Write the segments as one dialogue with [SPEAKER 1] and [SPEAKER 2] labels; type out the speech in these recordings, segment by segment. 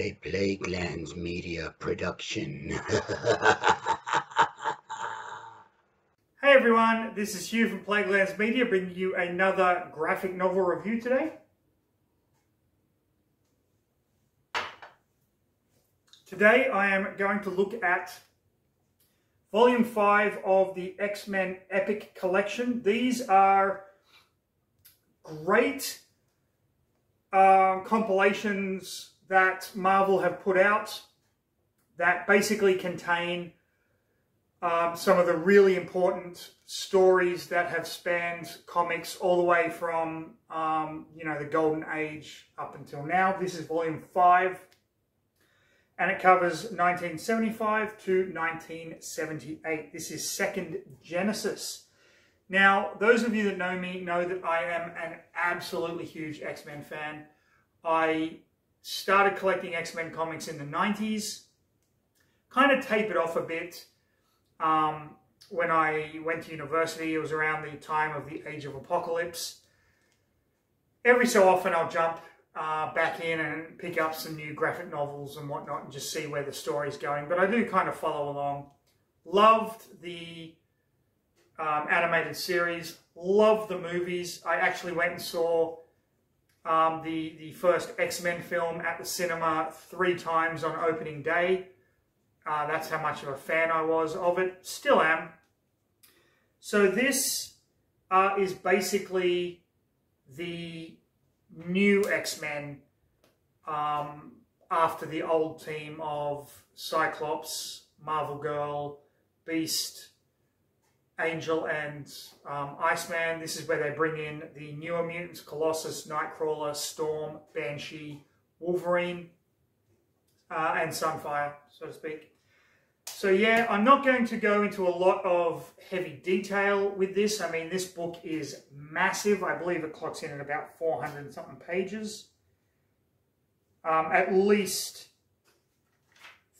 [SPEAKER 1] A Plaguelands Media production.
[SPEAKER 2] Hey everyone, this is Hugh from Plaguelands Media bringing you another graphic novel review today. Today I am going to look at Volume 5 of the X-Men Epic Collection. These are great compilations that Marvel have put out that basically contain some of the really important stories that have spanned comics all the way from, the Golden Age up until now. This is Volume 5, and it covers 1975 to 1978. This is Second Genesis. Now, those of you that know me know that I am an absolutely huge X-Men fan. I started collecting X-Men comics in the 90s, kind of tapered off a bit. When I went to university, it was around the time of the Age of Apocalypse. Every so often I'll jump back in and pick up some new graphic novels and whatnot and just see where the story's going. But I do kind of follow along. Loved the animated series, loved the movies. I actually went and saw the first X-Men film at the cinema 3 times on opening day. That's how much of a fan I was of it. Still am. So this is basically the new X-Men after the old team of Cyclops, Marvel Girl, Beast, Angel, and Iceman. This is where they bring in the newer mutants: Colossus, Nightcrawler, Storm, Banshee, Wolverine, and Sunfire, so to speak. So yeah, I'm not going to go into a lot of heavy detail with this. I mean, this book is massive. I believe it clocks in at about 400 and something pages. At least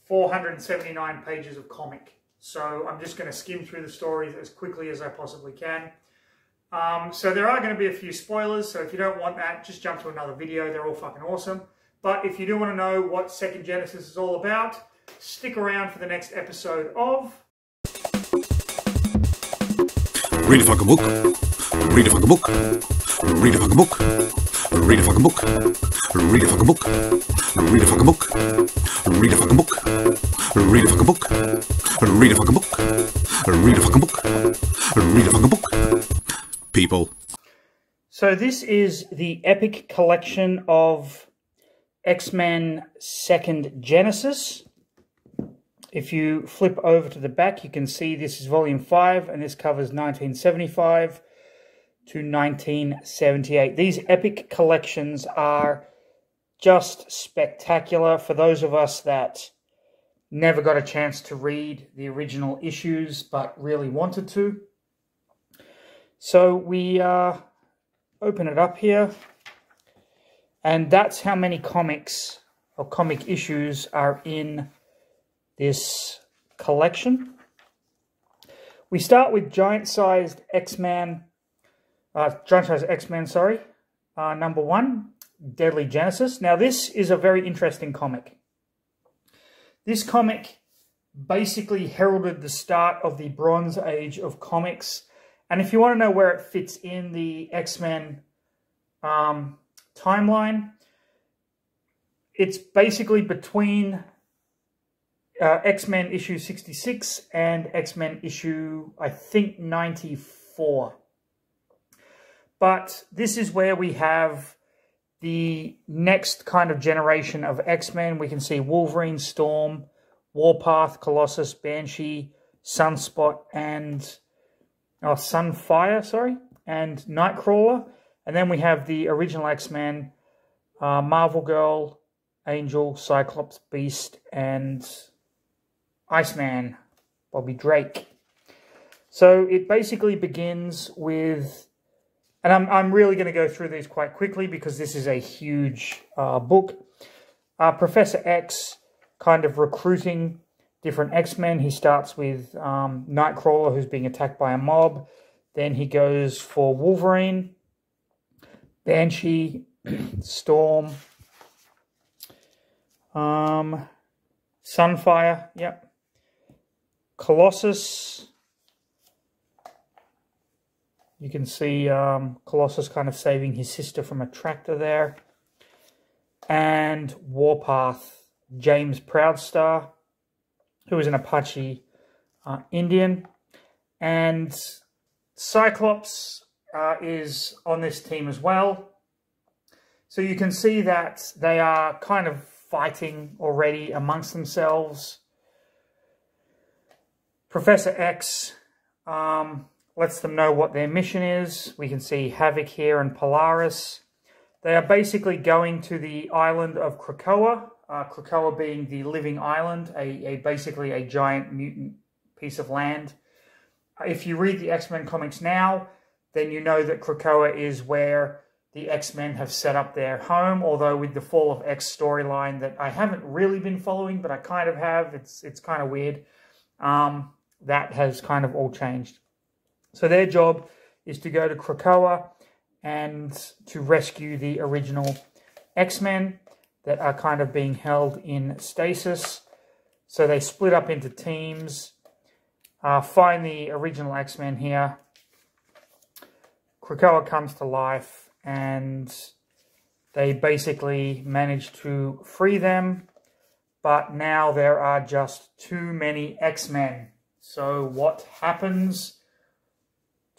[SPEAKER 2] 479 pages of comic. So I'm just going to skim through the stories as quickly as I possibly can. So there are going to be a few spoilers. So if you don't want that, just jump to another video. They're all fucking awesome. But if you do want to know what Second Genesis is all about, stick around for the next episode of...
[SPEAKER 3] Read a fucking book. Read a fucking book. Read a fucking book. Read a fucking book. Read a fucking book. Read a fucking book. Read a fucking book. Read a fucking book. Read a fucking book. Read a fucking book. Read a fucking book. People.
[SPEAKER 2] So this is the Epic Collection of X-Men Second Genesis. If you flip over to the back, you can see this is Volume 5, and this covers 1975 to 1978. These epic collections are just spectacular for those of us that never got a chance to read the original issues but really wanted to. So we open it up here, and that's how many comics or comic issues are in this collection. We start with giant-sized X-Men, number 1, Deadly Genesis. Now this is a very interesting comic. This comic basically heralded the start of the Bronze Age of comics. And if you want to know where it fits in the X-Men timeline, it's basically between X-Men issue 66 and X-Men issue, I think, 94. But this is where we have the next kind of generation of X-Men. We can see Wolverine, Storm, Warpath, Colossus, Banshee, Sunspot, and Sunfire, and Nightcrawler. And then we have the original X-Men, Marvel Girl, Angel, Cyclops, Beast, and Iceman, Bobby Drake. So it basically begins with, and I'm really going to go through these quite quickly because this is a huge book. Professor X kind of recruiting different X-Men. He starts with Nightcrawler, who's being attacked by a mob. Then he goes for Wolverine, Banshee, Storm, Sunfire, yep. Colossus. You can see Colossus kind of saving his sister from a tractor there. And Warpath, James Proudstar, who is an Apache Indian. And Cyclops is on this team as well. So you can see that they are kind of fighting already amongst themselves. Professor X lets them know what their mission is. We can see Havoc here and Polaris. They are basically going to the island of Krakoa. Krakoa being the living island, basically a giant mutant piece of land. If you read the X-Men comics now, then you know that Krakoa is where the X-Men have set up their home, although with the Fall of X storyline that I haven't really been following, but I kind of have. It's kind of weird. That has kind of all changed. So their job is to go to Krakoa and to rescue the original X-Men that are kind of being held in stasis. So they split up into teams, find the original X-Men here. Krakoa comes to life and they basically manage to free them, but now there are just too many X-Men. So what happens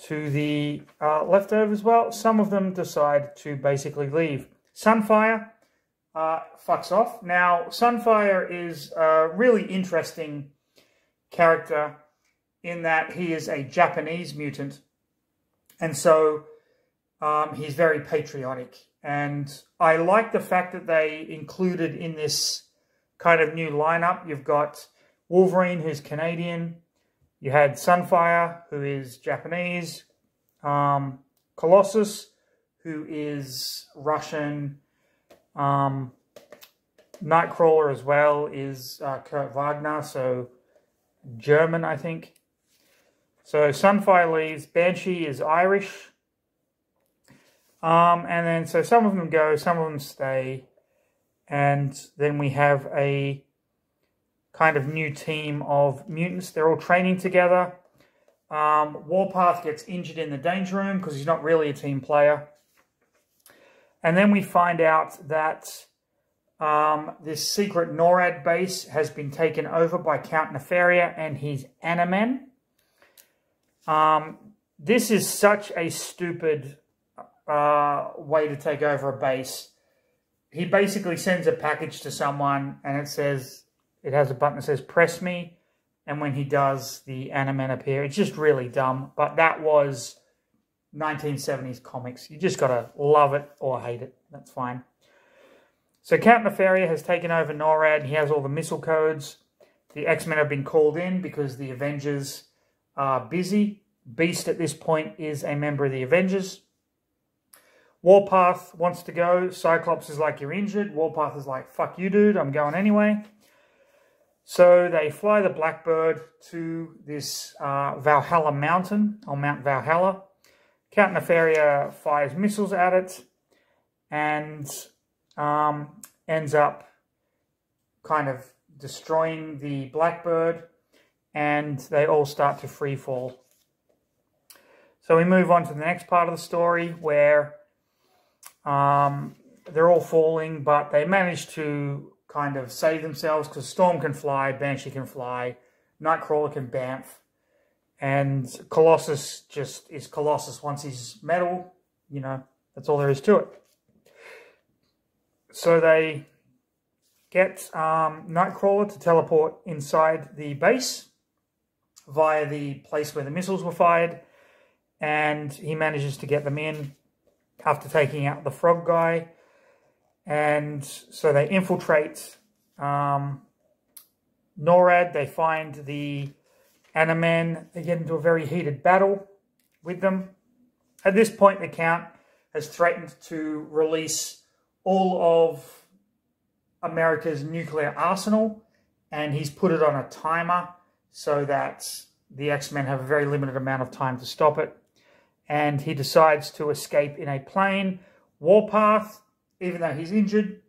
[SPEAKER 2] to the leftovers? Well, some of them decide to basically leave. Sunfire fucks off. Now, Sunfire is a really interesting character in that he is a Japanese mutant. And so he's very patriotic. And I like the fact that they included in this kind of new lineup, you've got Wolverine, who's Canadian. You had Sunfire, who is Japanese. Colossus, who is Russian. Nightcrawler as well is Kurt Wagner, so German, I think. So Sunfire leaves. Banshee is Irish. And then, so some of them go, some of them stay. And then we have a kind of new team of mutants. They're all training together. Warpath gets injured in the danger room because he's not really a team player. And then we find out that this secret NORAD base has been taken over by Count Nefaria and his Animen. This is such a stupid way to take over a base. He basically sends a package to someone and it has a button that says press me, and when he does, the Animen appear. It's just really dumb, but that was 1970s comics. You just gotta love it or hate it. That's fine. So Count Nefaria has taken over NORAD. He has all the missile codes. The X-Men have been called in because the Avengers are busy. Beast at this point is a member of the Avengers. Warpath wants to go. Cyclops is like, you're injured. Warpath is like, fuck you, dude. I'm going anyway. So they fly the Blackbird to this Valhalla mountain, or Mount Valhalla. Count Nefaria fires missiles at it and ends up kind of destroying the Blackbird, and they all start to free fall. So we move on to the next part of the story where they're all falling, but they manage to kind of save themselves because Storm can fly, Banshee can fly, Nightcrawler can bamf, and Colossus just is Colossus once he's metal. You know, that's all there is to it. So they get Nightcrawler to teleport inside the base via the place where the missiles were fired, and he manages to get them in after taking out the frog guy. And so they infiltrate NORAD. They find the Animen. They get into a very heated battle with them. At this point, the Count has threatened to release all of America's nuclear arsenal, and he's put it on a timer so that the X-Men have a very limited amount of time to stop it. And he decides to escape in a plane. Warpath, even though he's injured,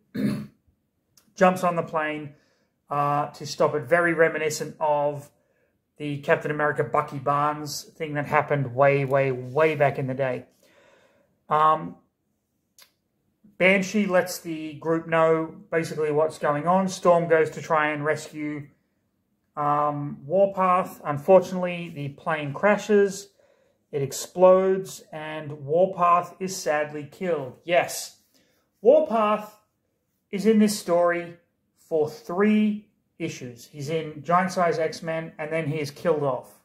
[SPEAKER 2] jumps on the plane to stop it. Very reminiscent of the Captain America Bucky Barnes thing that happened way, way, way back in the day. Banshee lets the group know basically what's going on. Storm goes to try and rescue Warpath. Unfortunately, the plane crashes. It explodes, and Warpath is sadly killed. Yes, Warpath is in this story for 3 issues. He's in Giant Size X-Men, and then he is killed off,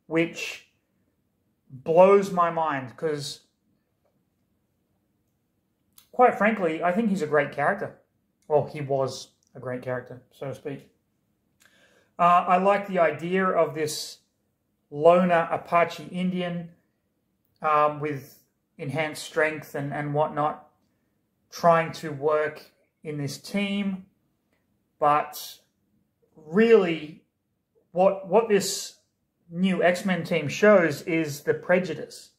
[SPEAKER 2] which blows my mind, because quite frankly, I think he's a great character. Well, he was a great character, so to speak. I like the idea of this loner Apache Indian with enhanced strength and whatnot, trying to work in this team. But really, what this new X-Men team shows is the prejudice,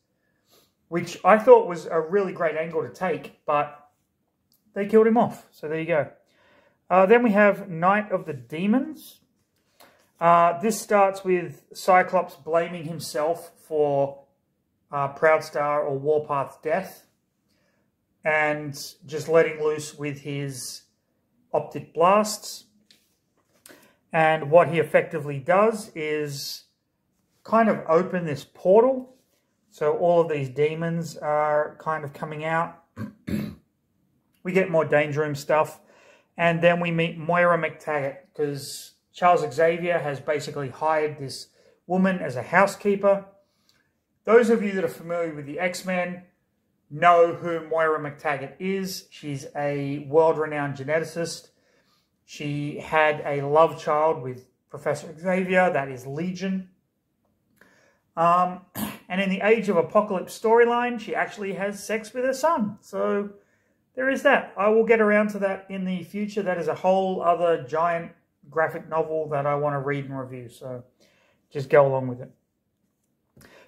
[SPEAKER 2] which I thought was a really great angle to take, but they killed him off. So there you go. Then we have Night of the Demons. This starts with Cyclops blaming himself for Proudstar or Warpath's death, and just letting loose with his optic blasts. And what he effectively does is kind of open this portal. So all of these demons are kind of coming out. We get more Danger Room stuff. And then we meet Moira McTaggart, because Charles Xavier has basically hired this woman as a housekeeper. Those of you that are familiar with the X-Men know who Moira McTaggart is. She's a world-renowned geneticist. She had a love child with Professor Xavier, that is Legion. And in the Age of Apocalypse storyline, she actually has sex with her son. So there is that. I will get around to that in the future. That is a whole other giant graphic novel that I want to read and review. So just go along with it.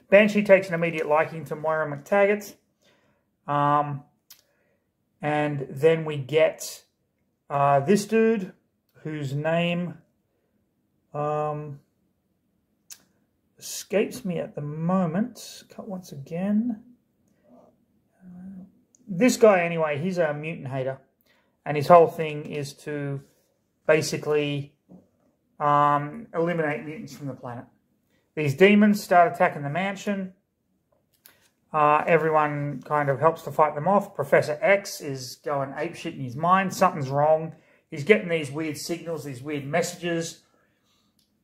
[SPEAKER 2] Banshee takes an immediate liking to Moira McTaggart. And then we get this dude, whose name escapes me at the moment. Cut once again. This guy, anyway, he's a mutant hater. And his whole thing is to basically eliminate mutants from the planet. These demons start attacking the mansion. Everyone kind of helps to fight them off. Professor X is going apeshit in his mind. Something's wrong. He's getting these weird signals, these weird messages,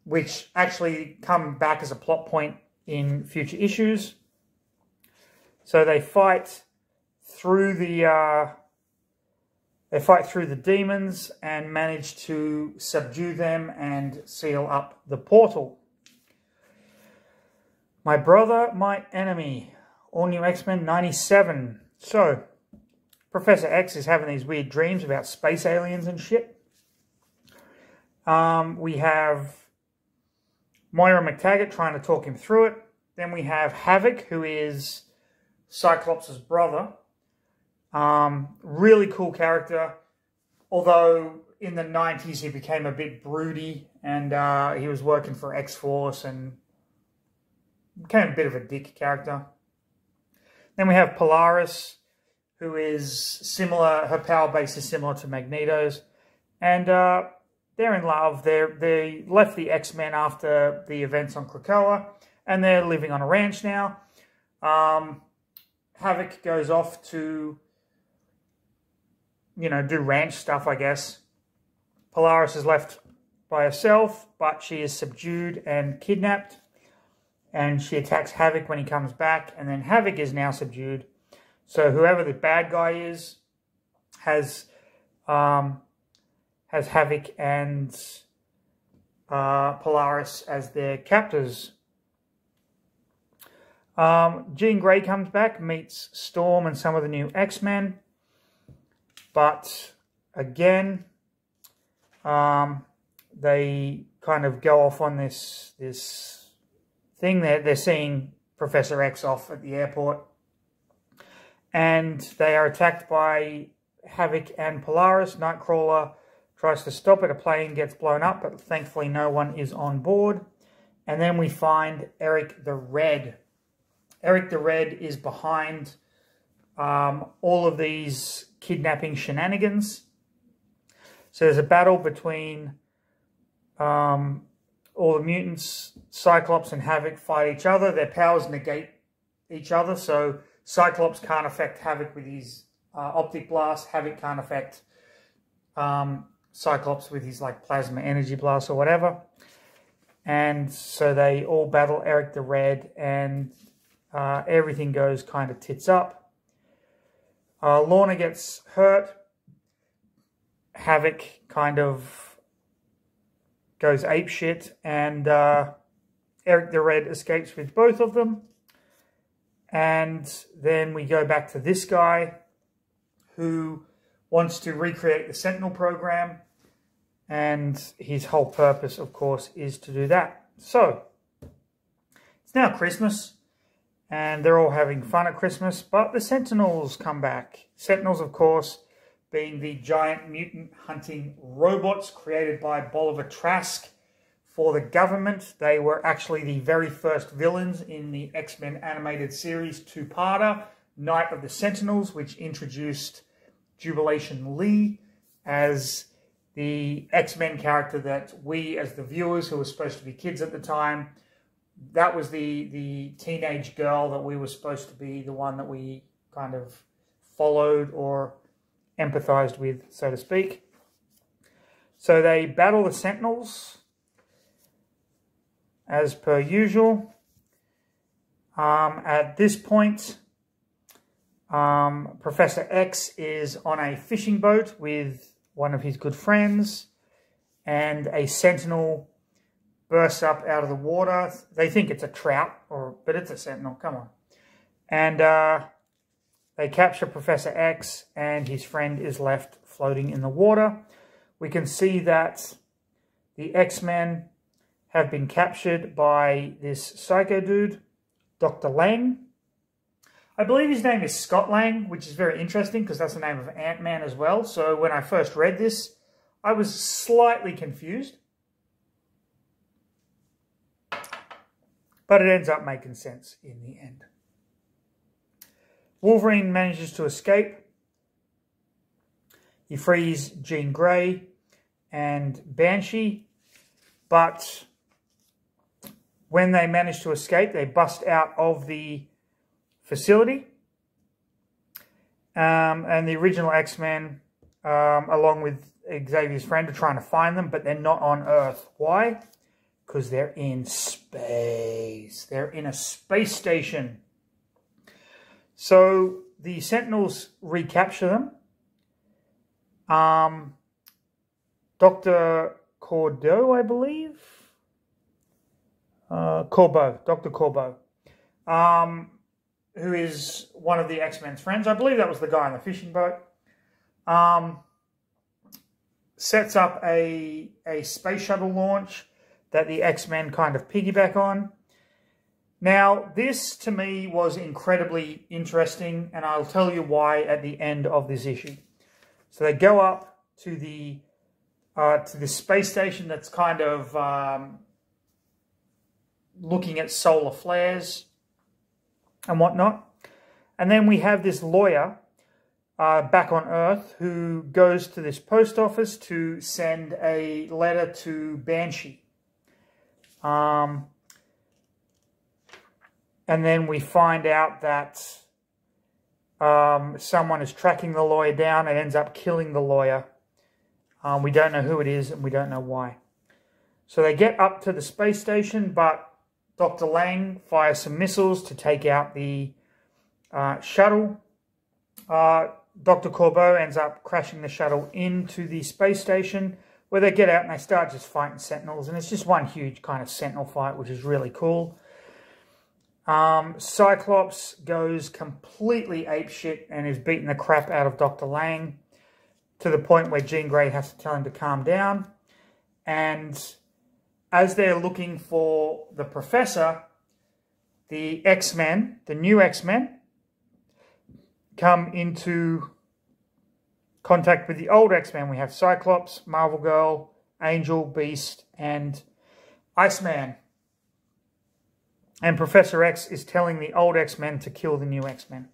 [SPEAKER 2] which actually come back as a plot point in future issues. So they fight through the demons and manage to subdue them and seal up the portal. My Brother, My Enemy. All New X-Men 97. So, Professor X is having these weird dreams about space aliens and shit. We have Moira McTaggart trying to talk him through it. Then we have Havoc, who is Cyclops' brother. Really cool character. Although in the 90s he became a bit broody, and he was working for X-Force and became a bit of a dick character. Then we have Polaris, who is similar. Her power base is similar to Magneto's. And they're in love. They left the X-Men after the events on Krakoa, and they're living on a ranch now. Havoc goes off to, you know, do ranch stuff, I guess. Polaris is left by herself, but she is subdued and kidnapped. And she attacks Havoc when he comes back, and then Havoc is now subdued. So whoever the bad guy is has Havoc and Polaris as their captors. Jean Grey comes back, meets Storm and some of the new X-Men. But again, they kind of go off on this thing. They're seeing Professor X off at the airport, and they are attacked by Havoc and Polaris. Nightcrawler tries to stop it. A plane gets blown up, but thankfully no one is on board. And then we find Eric the Red. Eric the Red is behind all of these kidnapping shenanigans. So there's a battle between all the mutants. Cyclops and Havoc fight each other. Their powers negate each other. So Cyclops can't affect Havoc with his optic blast. Havoc can't affect Cyclops with his like plasma energy blast or whatever. And so they all battle Eric the Red, and everything goes kind of tits up. Lorna gets hurt. Havoc kind of goes apeshit, and Eric the Red escapes with both of them. And then we go back to this guy who wants to recreate the Sentinel program. And his whole purpose, of course, is to do that. So, it's now Christmas, and they're all having fun at Christmas, but the Sentinels come back. Sentinels, of course, being the giant mutant hunting robots created by Bolivar Trask for the government. They were actually the very first villains in the X-Men animated series two-parter, Night of the Sentinels, which introduced Jubilation Lee as the X-Men character that we, as the viewers who were supposed to be kids at the time, that was the teenage girl that we were supposed to be the one that we kind of followed or empathized with, so to speak. So they battle the Sentinels, as per usual. At this point, Professor X is on a fishing boat with one of his good friends, and a Sentinel bursts up out of the water. They think it's a trout, but it's a Sentinel, come on. And they capture Professor X, and his friend is left floating in the water. We can see that the X-Men have been captured by this psycho dude, Dr. Lang. I believe his name is Scott Lang, which is very interesting because that's the name of Ant-Man as well. So when I first read this, I was slightly confused. But it ends up making sense in the end. Wolverine manages to escape. He frees Jean Grey and Banshee. But when they manage to escape, they bust out of the facility, and the original X-Men, along with Xavier's friend, are trying to find them, but they're not on Earth. Why? Because they're in space. They're in a space station. So the Sentinels recapture them. Dr. Cordeau, I believe? Corbeau. Dr. Corbeau. Who is one of the X-Men's friends. I believe that was the guy on the fishing boat. Sets up a space shuttle launch that the X-Men kind of piggyback on. Now, this to me was incredibly interesting, and I'll tell you why at the end of this issue. So they go up to the space station that's kind of looking at solar flares and whatnot. And then we have this lawyer back on Earth who goes to this post office to send a letter to Banshee. And then we find out that someone is tracking the lawyer down and ends up killing the lawyer. We don't know who it is, and we don't know why. So they get up to the space station, but Dr. Lang fires some missiles to take out the shuttle. Dr. Corbeau ends up crashing the shuttle into the space station, where they get out and they start just fighting Sentinels. And it's just one huge kind of Sentinel fight, which is really cool. Cyclops goes completely apeshit and is beating the crap out of Dr. Lang, to the point where Jean Grey has to tell him to calm down. And as they're looking for the Professor, the X-Men, the new X-Men, come into contact with the old X-Men. We have Cyclops, Marvel Girl, Angel, Beast, and Iceman. And Professor X is telling the old X-Men to kill the new X-Men.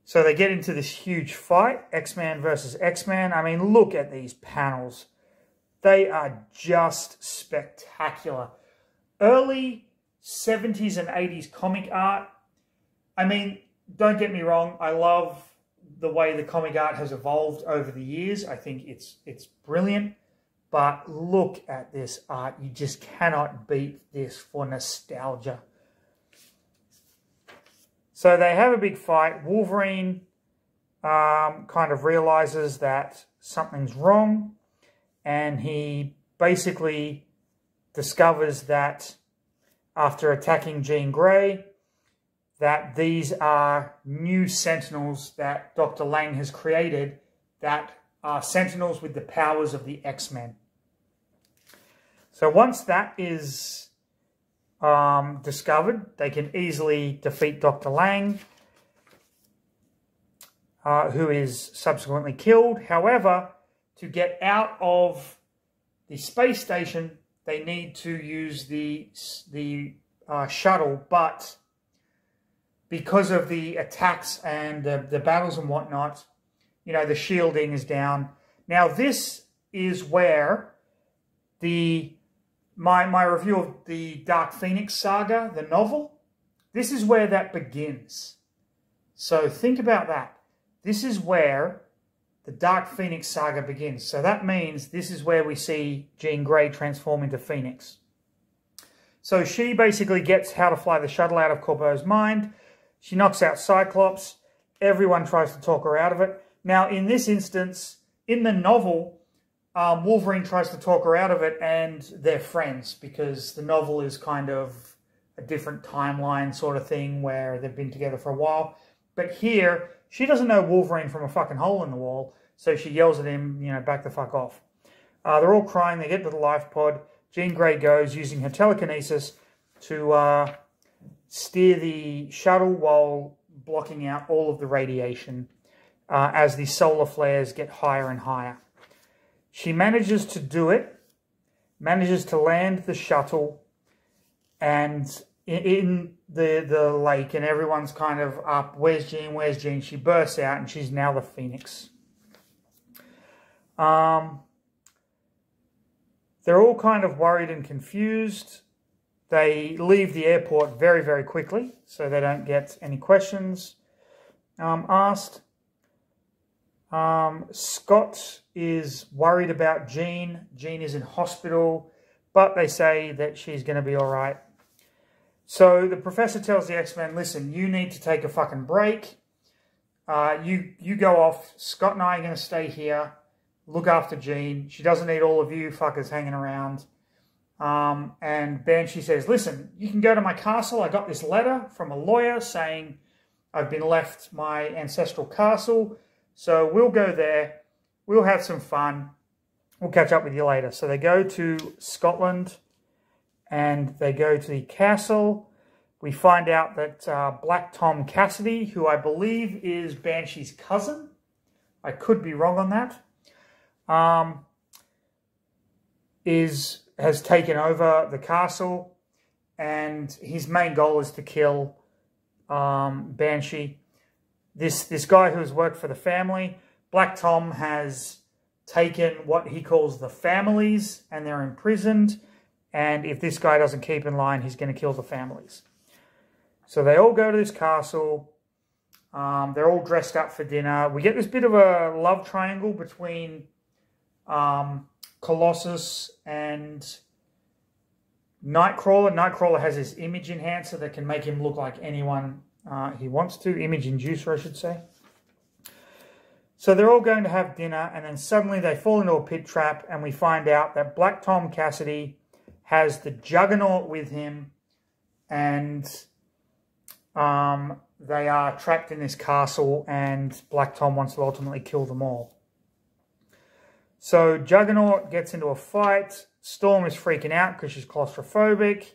[SPEAKER 2] So they get into this huge fight, X-Man versus X-Man. I mean, look at these panels. They are just spectacular. Early 70s and 80s comic art. I mean, don't get me wrong. I love the way the comic art has evolved over the years. I think it's brilliant. But look at this art. You just cannot beat this for nostalgia. So they have a big fight. Wolverine kind of realizes that something's wrong. And he basically discovers that after attacking Jean Grey, that these are new Sentinels that Dr. Lang has created that are Sentinels with the powers of the X-Men. So once that is discovered, they can easily defeat Dr. Lang, who is subsequently killed. However, to get out of the space station, they need to use the shuttle, but because of the attacks and the battles and whatnot, you know, the shielding is down. Now, this is where my review of the Dark Phoenix saga, the novel, this is where that begins. So think about that. This is where the Dark Phoenix saga begins. So that means this is where we see Jean Grey transform into Phoenix. So she basically gets how to fly the shuttle out of Corbo's mind. She knocks out Cyclops. Everyone tries to talk her out of it. Now, in this instance, in the novel, Wolverine tries to talk her out of it, and they're friends because the novel is kind of a different timeline sort of thing where they've been together for a while. But here, she doesn't know Wolverine from a fucking hole in the wall, so she yells at him, you know, back the fuck off. They're all crying. They get to the life pod. Jean Grey goes using her telekinesis to steer the shuttle while blocking out all of the radiation as the solar flares get higher and higher. She manages to do it, manages to land the shuttle and in the lake, and everyone's kind of up, where's Jean, where's Jean? She bursts out and she's now the Phoenix. They're all kind of worried and confused. They leave the airport very, very quickly so they don't get any questions asked. Scott is worried about Jean. Jean is in hospital, but they say that she's going to be all right. So the professor tells the X-Men, listen, you need to take a fucking break. You go off. Scott and I are going to stay here. Look after Jean. She doesn't need all of you fuckers hanging around. And Banshee says, listen, you can go to my castle. I got this letter from a lawyer saying I've been left my ancestral castle. So we'll go there. We'll have some fun. We'll catch up with you later. So they go to Scotland and they go to the castle. We find out that Black Tom Cassidy, who I believe is Banshee's cousin, I could be wrong on that, has taken over the castle, and his main goal is to kill Banshee. This guy who has worked for the family, Black Tom, has taken what he calls the families, and they're imprisoned, and if this guy doesn't keep in line, he's going to kill the families. So they all go to this castle. They're all dressed up for dinner. We get this bit of a love triangle between Colossus and Nightcrawler. Nightcrawler has this image enhancer that can make him look like anyone he wants to. Image inducer, I should say. So they're all going to have dinner, and then suddenly they fall into a pit trap, and we find out that Black Tom Cassidy has the Juggernaut with him, and they are trapped in this castle, and Black Tom wants to ultimately kill them all. So Juggernaut gets into a fight. Storm is freaking out because she's claustrophobic.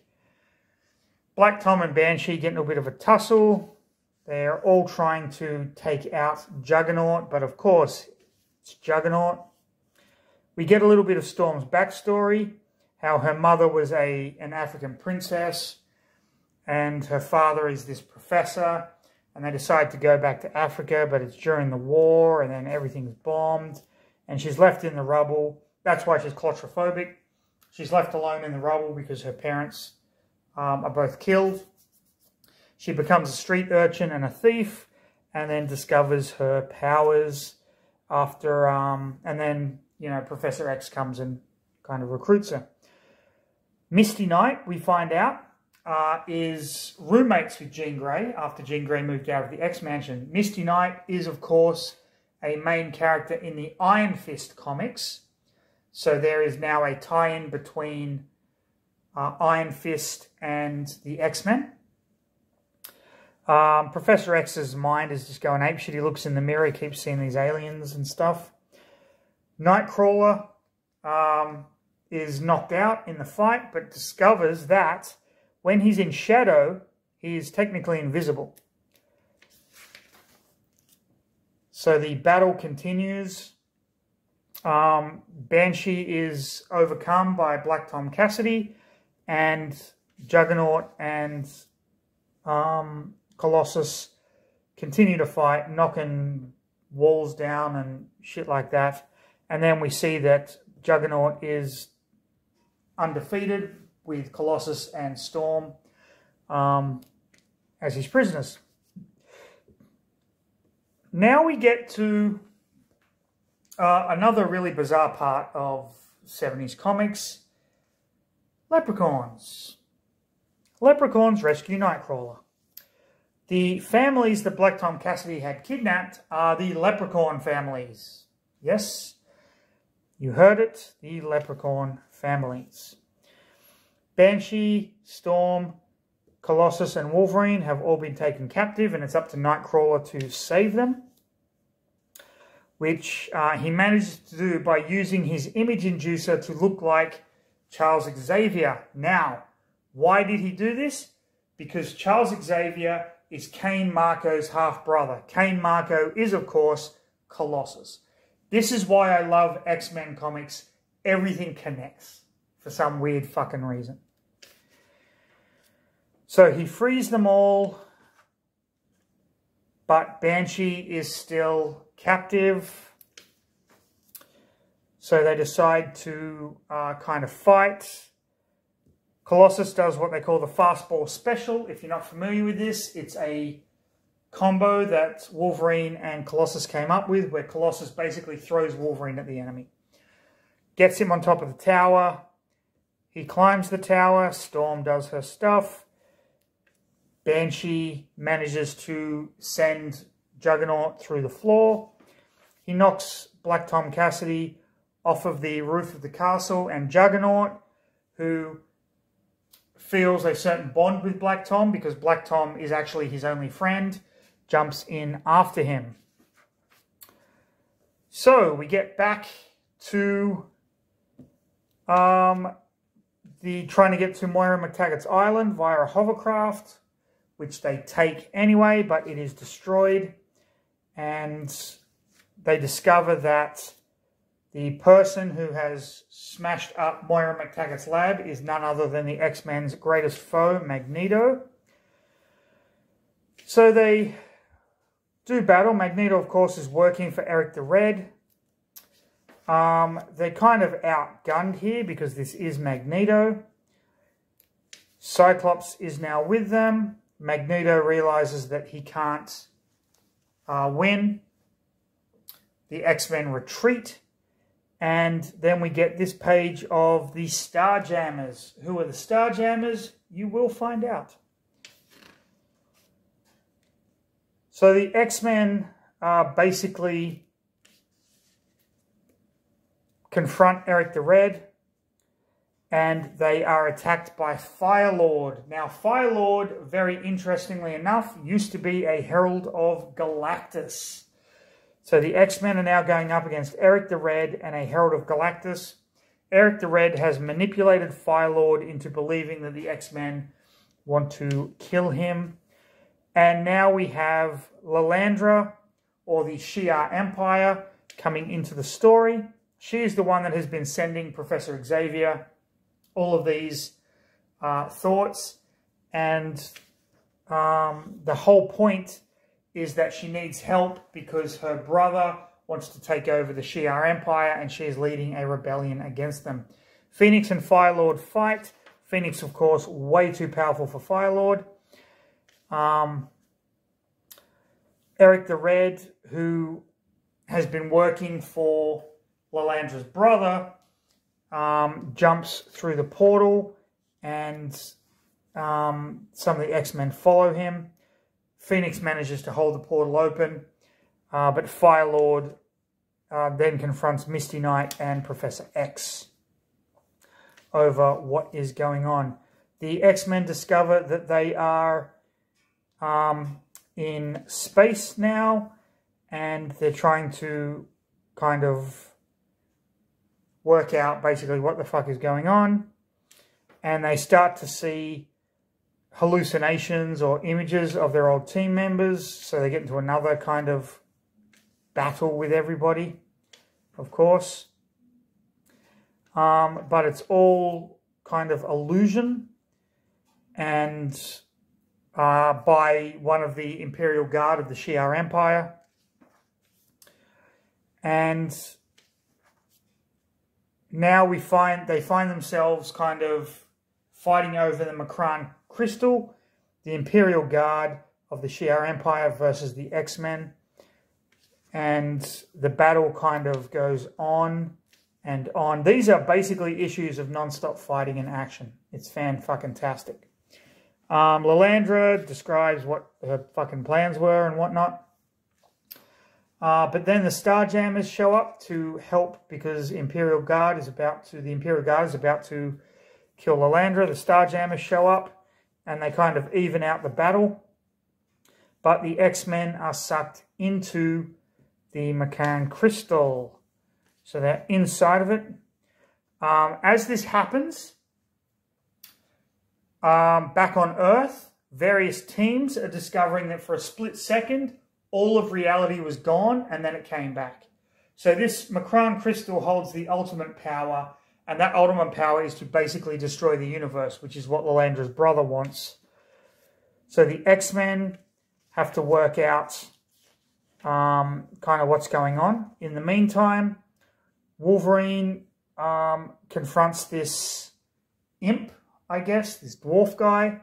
[SPEAKER 2] Black Tom and Banshee get into a bit of a tussle. They're all trying to take out Juggernaut, but of course, it's Juggernaut. We get a little bit of Storm's backstory, how her mother was an African princess, and her father is this professor, and they decide to go back to Africa, but it's during the war, and then everything's bombed, and she's left in the rubble. That's why she's claustrophobic. She's left alone in the rubble because her parents are both killed. She becomes a street urchin and a thief, and then discovers her powers after, and then, you know, Professor X comes and kind of recruits her. Misty Knight, we find out, is roommates with Jean Grey after Jean Grey moved out of the X-Mansion. Misty Knight is, of course, a main character in the Iron Fist comics. So there is now a tie-in between Iron Fist and the X-Men. Professor X's mind is just going apeshit. He looks in the mirror, he keeps seeing these aliens and stuff. Nightcrawler is knocked out in the fight, but discovers that when he's in shadow, he is technically invisible. So the battle continues. Banshee is overcome by Black Tom Cassidy, and Juggernaut and Colossus continue to fight, knocking walls down and shit like that. And then we see that Juggernaut is undefeated with Colossus and Storm as his prisoners. Now we get to another really bizarre part of 70s comics. Leprechauns. Leprechauns rescue Nightcrawler. The families that Black Tom Cassidy had kidnapped are the Leprechaun families. Yes, you heard it, the Leprechaun families. Banshee, Storm, Colossus and Wolverine have all been taken captive, and it's up to Nightcrawler to save them, which he manages to do by using his image inducer to look like Charles Xavier. Now, why did he do this? Because Charles Xavier is Cain Marco's half-brother. Cain Marco is, of course, Colossus. This is why I love X-Men comics. Everything connects for some weird fucking reason. So he frees them all, but Banshee is still captive. So they decide to kind of fight. Colossus does what they call the fastball special. If you're not familiar with this, it's a combo that Wolverine and Colossus came up with, where Colossus basically throws Wolverine at the enemy. Gets him on top of the tower. He climbs the tower. Storm does her stuff. Banshee manages to send Juggernaut through the floor. He knocks Black Tom Cassidy off of the roof of the castle, and Juggernaut, who feels a certain bond with Black Tom because Black Tom is actually his only friend, jumps in after him. So we get back to trying to get to Moira McTaggart's island via a hovercraft, which they take anyway, but it is destroyed. And they discover that the person who has smashed up Moira McTaggart's lab is none other than the X-Men's greatest foe, Magneto. So they do battle. Magneto, of course, is working for Eric the Red. They're kind of outgunned here because this is Magneto. Cyclops is now with them. Magneto realizes that he can't win. The X-Men retreat. And then we get this page of the Starjammers. Who are the Starjammers? You will find out. So the X-Men basically confront Eric the Red, and they are attacked by Firelord. Now, Firelord, very interestingly enough, used to be a herald of Galactus. So the X-Men are now going up against Eric the Red and a herald of Galactus. Eric the Red has manipulated Firelord into believing that the X-Men want to kill him. And now we have Lilandra, or the Shi'ar Empire, coming into the story. She is the one that has been sending Professor Xavier all of these thoughts. And the whole point is that she needs help because her brother wants to take over the Shi'ar Empire and she is leading a rebellion against them. Phoenix and Firelord fight. Phoenix, of course, way too powerful for Firelord. Eric the Red, who has been working for Lilandra's brother, jumps through the portal and some of the X-Men follow him. Phoenix manages to hold the portal open, but Firelord then confronts Misty Knight and Professor X over what is going on. The X-Men discover that they are in space now, and they're trying to kind of work out basically what the fuck is going on. And they start to see hallucinations or images of their old team members, so they get into another kind of battle with everybody, of course. But it's all kind of illusion, and by one of the Imperial Guard of the Shi'ar Empire. And now they find themselves kind of fighting over the Makran Crystal, the Imperial Guard of the Shi'ar Empire versus the X-Men. And the battle kind of goes on and on. These are basically issues of non-stop fighting and action. It's fan-fucking-tastic. Lilandra describes what her fucking plans were and whatnot. But then the Starjammers show up to help because the Imperial Guard is about to kill Lilandra. The Starjammers show up and they kind of even out the battle. But the X-Men are sucked into the Makran Crystal. So they're inside of it. As this happens, back on Earth, various teams are discovering that for a split second, all of reality was gone and then it came back. So this Makran Crystal holds the ultimate power, and that ultimate power is to basically destroy the universe, which is what Lilandra's brother wants. So the X-Men have to work out kind of what's going on. In the meantime, Wolverine confronts this imp, I guess, this dwarf guy,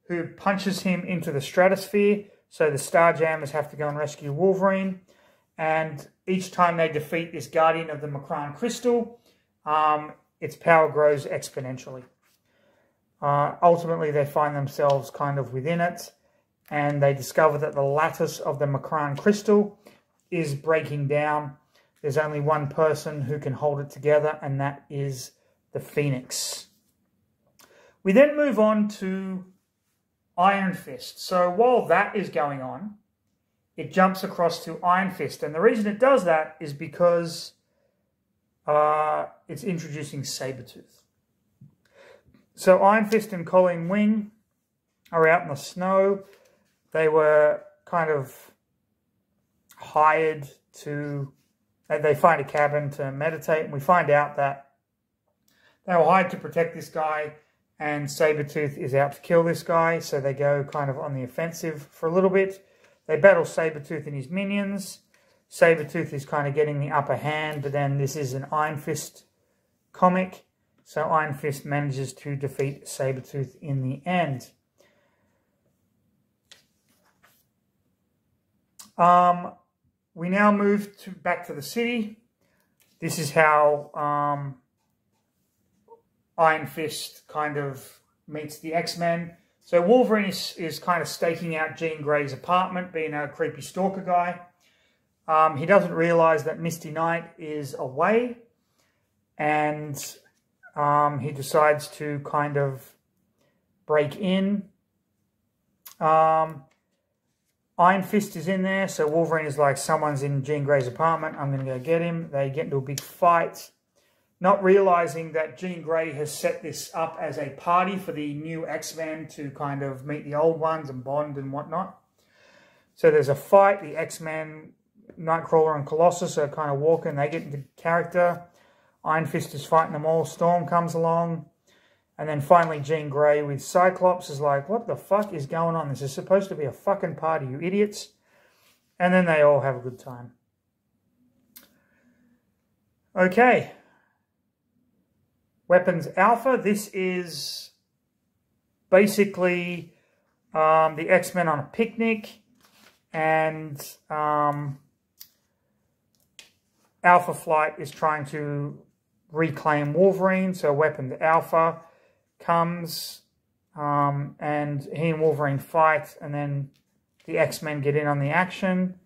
[SPEAKER 2] who punches him into the stratosphere. So the Starjammers have to go and rescue Wolverine. And each time they defeat this Guardian of the Makran Crystal, its power grows exponentially. Ultimately, they find themselves kind of within it. And they discover that the lattice of the Makran Crystal is breaking down. There's only one person who can hold it together, and that is the Phoenix. We then move on to Iron Fist. So while that is going on, it jumps across to Iron Fist. And the reason it does that is because it's introducing Sabretooth. So Iron Fist and Colleen Wing are out in the snow. They were kind of hired to... They find a cabin to meditate, and we find out that they were hired to protect this guy, and Sabretooth is out to kill this guy, so they go kind of on the offensive for a little bit. They battle Sabretooth and his minions. Sabretooth is kind of getting the upper hand, but then this is an Iron Fist comic, so Iron Fist manages to defeat Sabretooth in the end. We now move back to the city. This is how Iron Fist kind of meets the X-Men. So Wolverine is kind of staking out Jean Grey's apartment, being a creepy stalker guy. He doesn't realize that Misty Knight is away, and he decides to kind of break in. Iron Fist is in there, so Wolverine is like, someone's in Jean Grey's apartment, I'm going to go get him. They get into a big fight, not realizing that Jean Grey has set this up as a party for the new X-Men to kind of meet the old ones and bond and whatnot. So there's a fight. The X-Men, Nightcrawler and Colossus are kind of walking. They get into character. Iron Fist is fighting them all. Storm comes along. And then finally Jean Grey with Cyclops is like, what the fuck is going on? This is supposed to be a fucking party, you idiots. And then they all have a good time. Okay. Weapons Alpha. This is basically the X-Men on a picnic. And Alpha Flight is trying to reclaim Wolverine. So Weapons Alpha comes and he and Wolverine fight, and then the X-Men get in on the action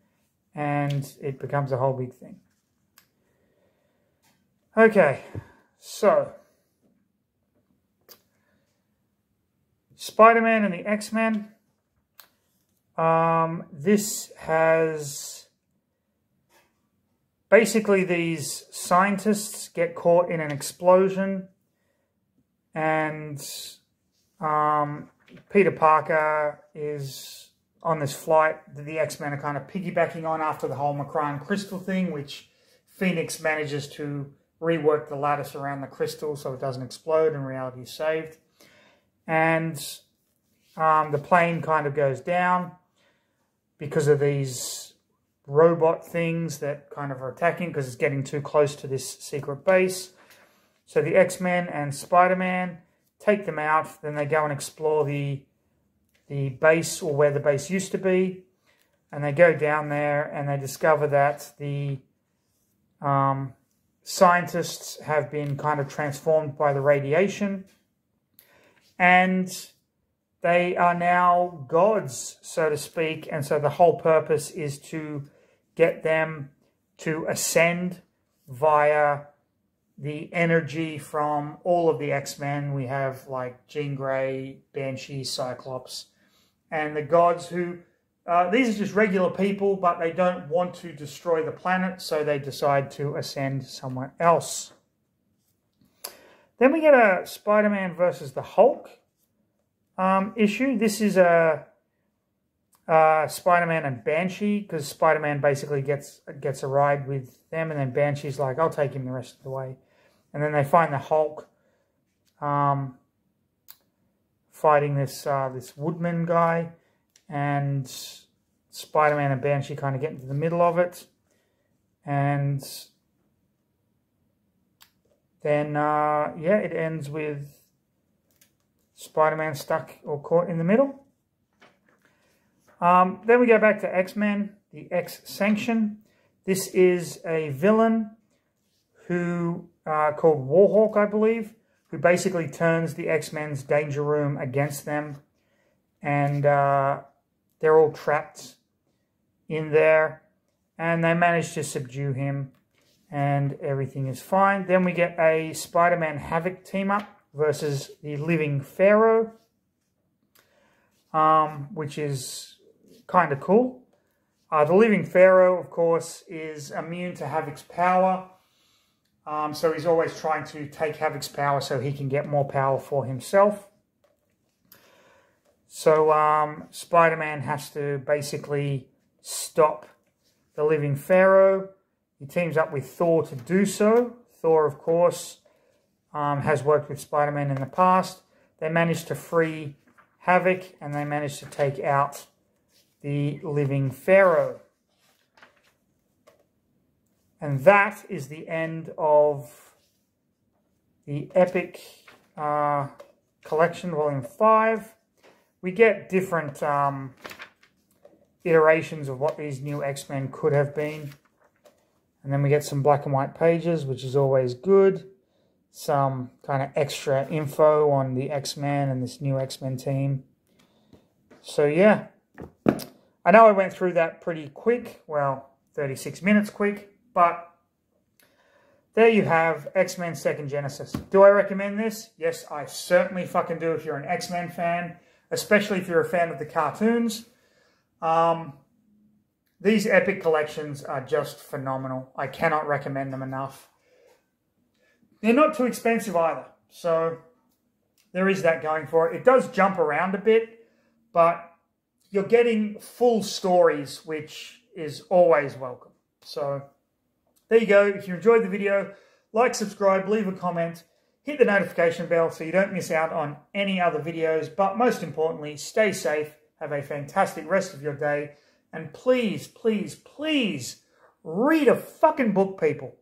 [SPEAKER 2] and it becomes a whole big thing. Okay, so Spider-Man and the X-Men. This has basically these scientists get caught in an explosion, and Peter Parker is on this flight that the X-Men are kind of piggybacking on after the whole Macron crystal thing, which Phoenix manages to rework the lattice around the crystal so it doesn't explode and reality is saved. And the plane kind of goes down because of these robot things that kind of are attacking because it's getting too close to this secret base. So the X-Men and Spider-Man take them out. Then they go and explore the base, or where the base used to be. And they go down there and they discover that the scientists have been kind of transformed by the radiation. And they are now gods, so to speak. And so the whole purpose is to get them to ascend via the energy from all of the X-Men. We have like Jean Grey, Banshee, Cyclops, and the gods who, these are just regular people, but they don't want to destroy the planet, so they decide to ascend somewhere else. Then we get a Spider-Man versus the Hulk issue. This is a Spider-Man and Banshee, because Spider-Man basically gets a ride with them, and then Banshee's like, I'll take him the rest of the way. And then they find the Hulk fighting this Woodman guy, and Spider-Man and Banshee kind of get into the middle of it. And then, yeah, it ends with Spider-Man stuck or caught in the middle. Then we go back to X-Men, the X-Sanction. This is a villain who, called Warhawk, I believe, who basically turns the X-Men's Danger Room against them. And they're all trapped in there. And they manage to subdue him. And everything is fine. Then we get a Spider-Man Havoc team-up versus the Living Pharaoh, which is kind of cool. The Living Pharaoh, of course, is immune to Havoc's power. So he's always trying to take Havoc's power so he can get more power for himself. So Spider-Man has to basically stop the Living Pharaoh. He teams up with Thor to do so. Thor, of course, has worked with Spider-Man in the past. They manage to free Havoc, and they manage to take out the Living Pharaoh. And that is the end of the Epic Collection, Volume 5. We get different iterations of what these new X-Men could have been. And then we get some black and white pages, which is always good. Some kind of extra info on the X-Men and this new X-Men team. So yeah, I know I went through that pretty quick. Well, 36 minutes quick, but there you have X-Men Second Genesis. Do I recommend this? Yes, I certainly fucking do if you're an X-Men fan, especially if you're a fan of the cartoons. These Epic collections are just phenomenal. I cannot recommend them enough. They're not too expensive either, so there is that going for it. It does jump around a bit, but you're getting full stories, which is always welcome. So there you go. If you enjoyed the video, like, subscribe, leave a comment, hit the notification bell so you don't miss out on any other videos. But most importantly, stay safe, have a fantastic rest of your day, and please, please, please read a fucking book, people.